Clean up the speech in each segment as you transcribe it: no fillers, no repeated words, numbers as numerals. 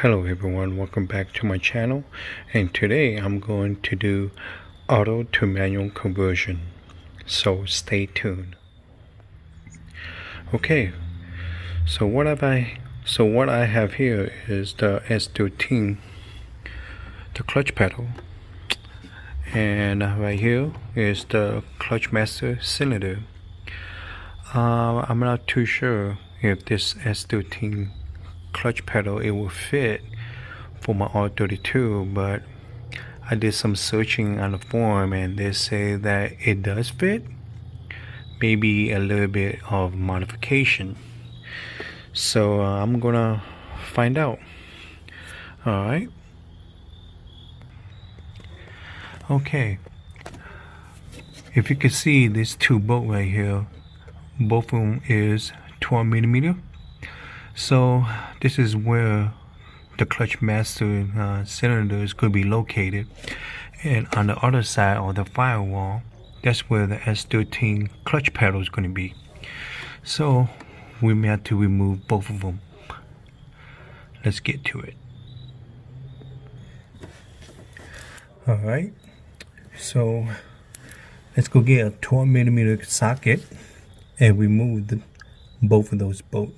Hello everyone, welcome back to my channel, and today I'm going to do auto to manual conversion, so stay tuned. Okay, so what I have here is the S13, the clutch pedal, and right here is the clutch master cylinder. I'm not too sure if this S13 clutch pedal it will fit for my R32, but I did some searching on the forum and they say that it does fit, maybe a little bit of modification. So I'm gonna find out. Alright, okay, if you can see these two bolts right here, both of them is 12 millimeter. So this is where the clutch master cylinders could be located, and on the other side of the firewall, that's where the S13 clutch pedal is going to be. So we may have to remove both of them. Let's get to it. Alright, so let's go get a 12 millimeter socket and remove both of those bolts.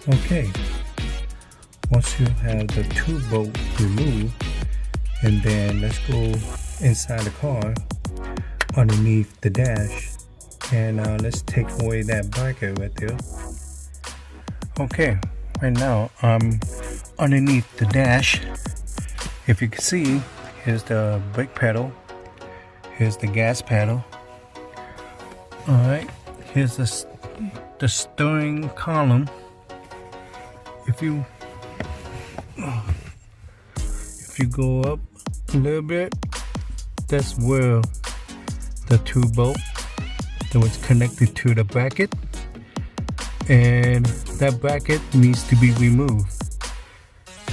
Okay, once you have the two bolts removed, and then let's go inside the car underneath the dash, and let's take away that bracket right there. Okay, right now I'm underneath the dash. If you can see, here's the brake pedal, here's the gas pedal. Alright, here's the steering column. If you go up a little bit, that's where the two bolts that was connected to the bracket, and that bracket needs to be removed.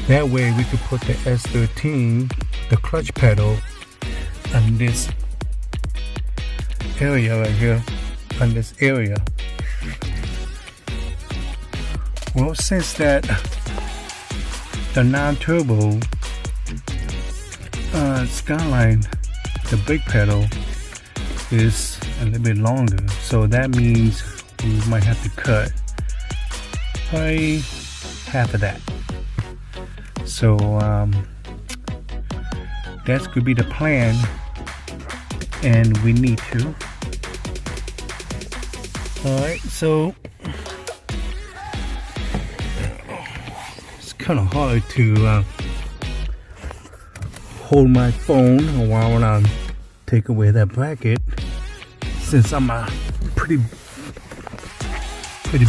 That way we could put the S13, the clutch pedal, on this area right here, on this area. Well, since that the non-turbo Skyline, the brake pedal is a little bit longer, so that means we might have to cut probably half of that. So that could be the plan, and we need to. Alright, so kind of hard to hold my phone while I take away that bracket, since I'm a pretty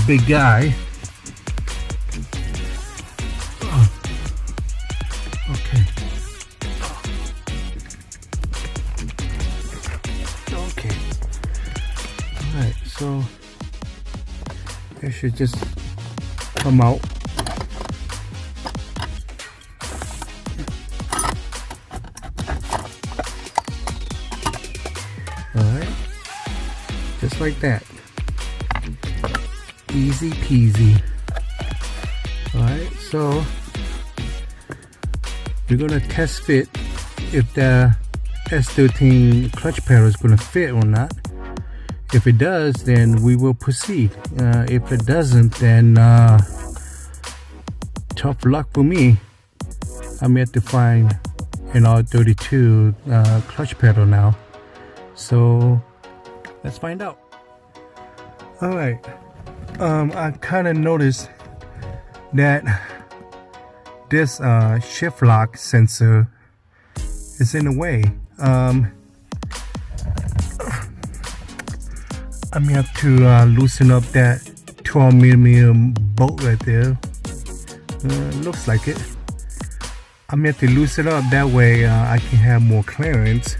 big guy. Okay. Alright, so it should just come out. Alright, just like that. Easy peasy. Alright, so we're gonna test fit if the S13 clutch pedal is gonna fit or not. If it does, then we will proceed. If it doesn't, then tough luck for me. I may have to find an R32 clutch pedal now. So let's find out. Alright, I kind of noticed that this shift lock sensor is in the way. I may have to loosen up that 12mm bolt right there. Looks like it. I may have to loosen it up, that way I can have more clearance,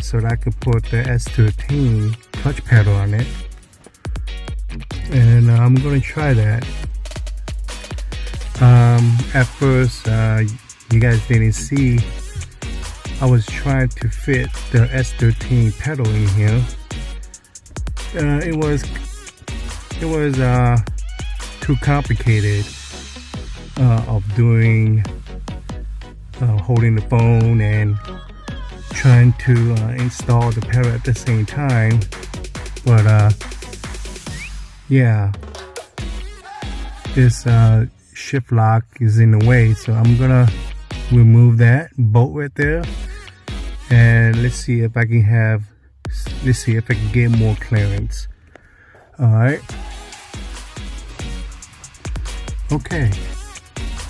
so that I can put the S13 clutch pedal on it. And I'm gonna try that. At first, you guys didn't see, I was trying to fit the S13 pedal in here. It was too complicated of doing, holding the phone and trying to install the pedal at the same time. But yeah, this shift lock is in the way, so I'm gonna remove that bolt right there, and let's see if I can get more clearance. Alright, okay,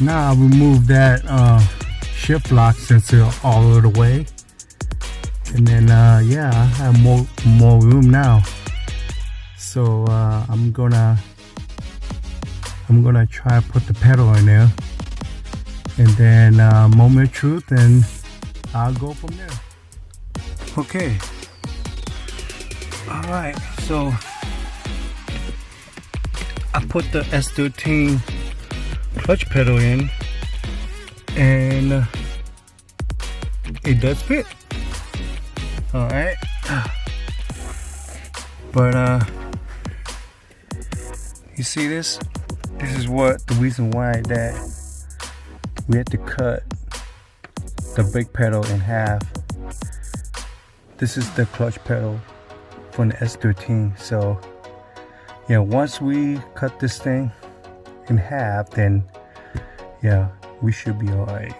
now I remove that shift lock sensor all of the way, and then yeah, I have more room now. So I'm gonna try to put the pedal in there, and then moment of truth, and I'll go from there. Okay, alright, so I put the S13 clutch pedal in, and it does fit. Alright, but you see this? This is the reason why that we had to cut the brake pedal in half. This is the clutch pedal from the S13. So yeah, once we cut this thing in half, then yeah, we should be alright.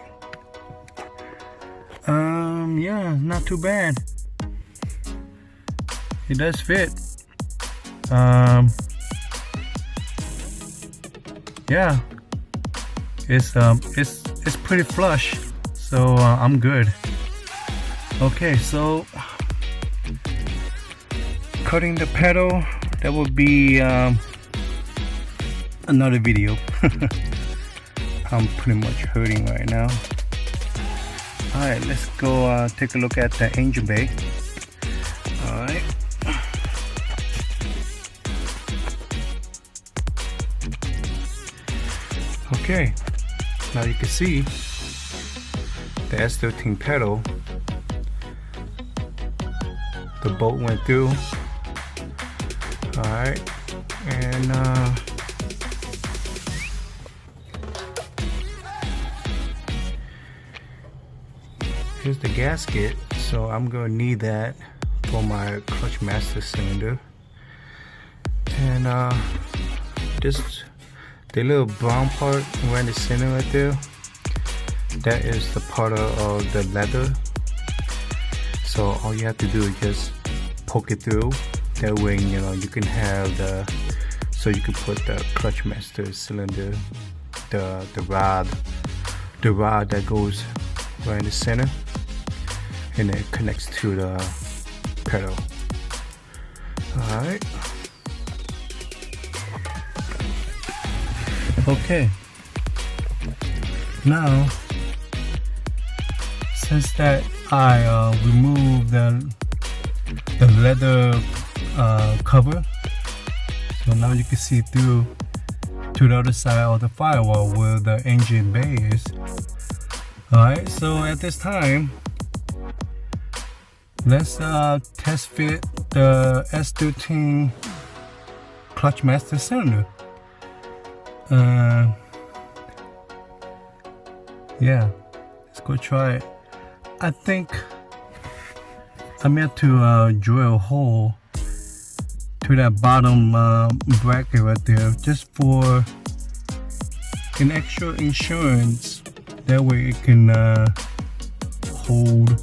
Yeah, not too bad. It does fit. Yeah, it's pretty flush, so I'm good. Okay, so cutting the pedal, that would be another video. I'm pretty much hurting right now. Alright, let's go take a look at the engine bay. Alright. Okay, now you can see the S13 pedal, the bolt went through. Alright, and here's the gasket, so I'm gonna need that for my clutch master cylinder. And the little brown part right in the center right there, that is the part of the leather. So all you have to do is just poke it through. That way, you know, you can have so you can put the clutch master cylinder, the rod that goes right in the center, and it connects to the pedal. Alright. Okay. Now, since that I removed the leather cover, so now you can see through to the other side of the firewall where the engine bay is. Alright, so at this time, let's test fit the S13 clutch master cylinder. Yeah, let's go try it. I think I'm going to drill a hole to that bottom bracket right there, just for an extra insurance. That way it can hold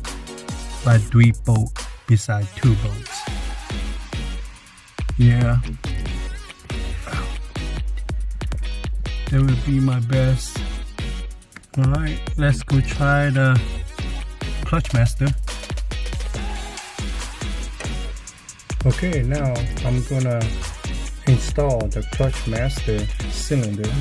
by 3 bolts beside 2 bolts. Yeah, that would be my best. Alright, let's go try the clutch master. Okay, now I'm gonna install the clutch master cylinder.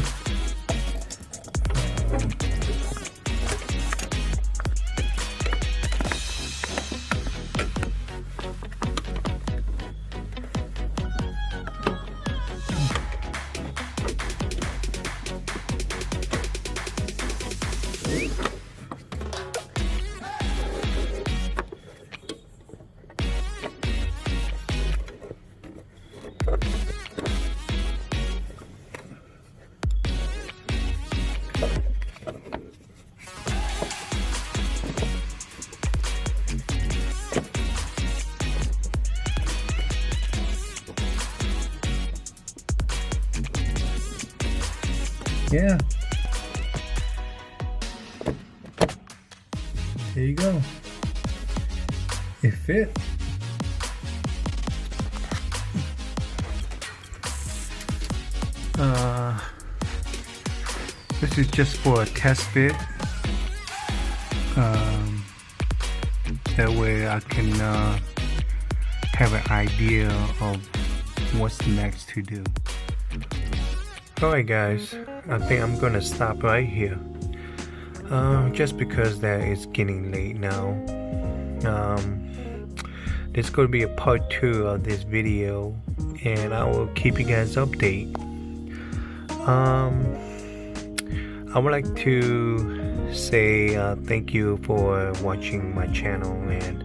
Yeah, there you go. It fit. This is just for a test fit. That way I can have an idea of what's next to do. Alright guys, I think I'm gonna stop right here. Just because that it's getting late now. There's gonna be a part 2 of this video, and I will keep you guys updated. I would like to say thank you for watching my channel, and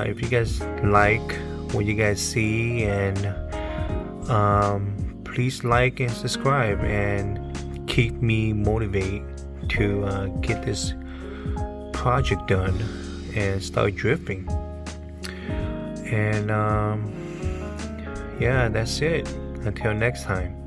if you guys like what you guys see, and please like and subscribe and keep me motivated to get this project done and start drifting. And yeah, that's it. Until next time.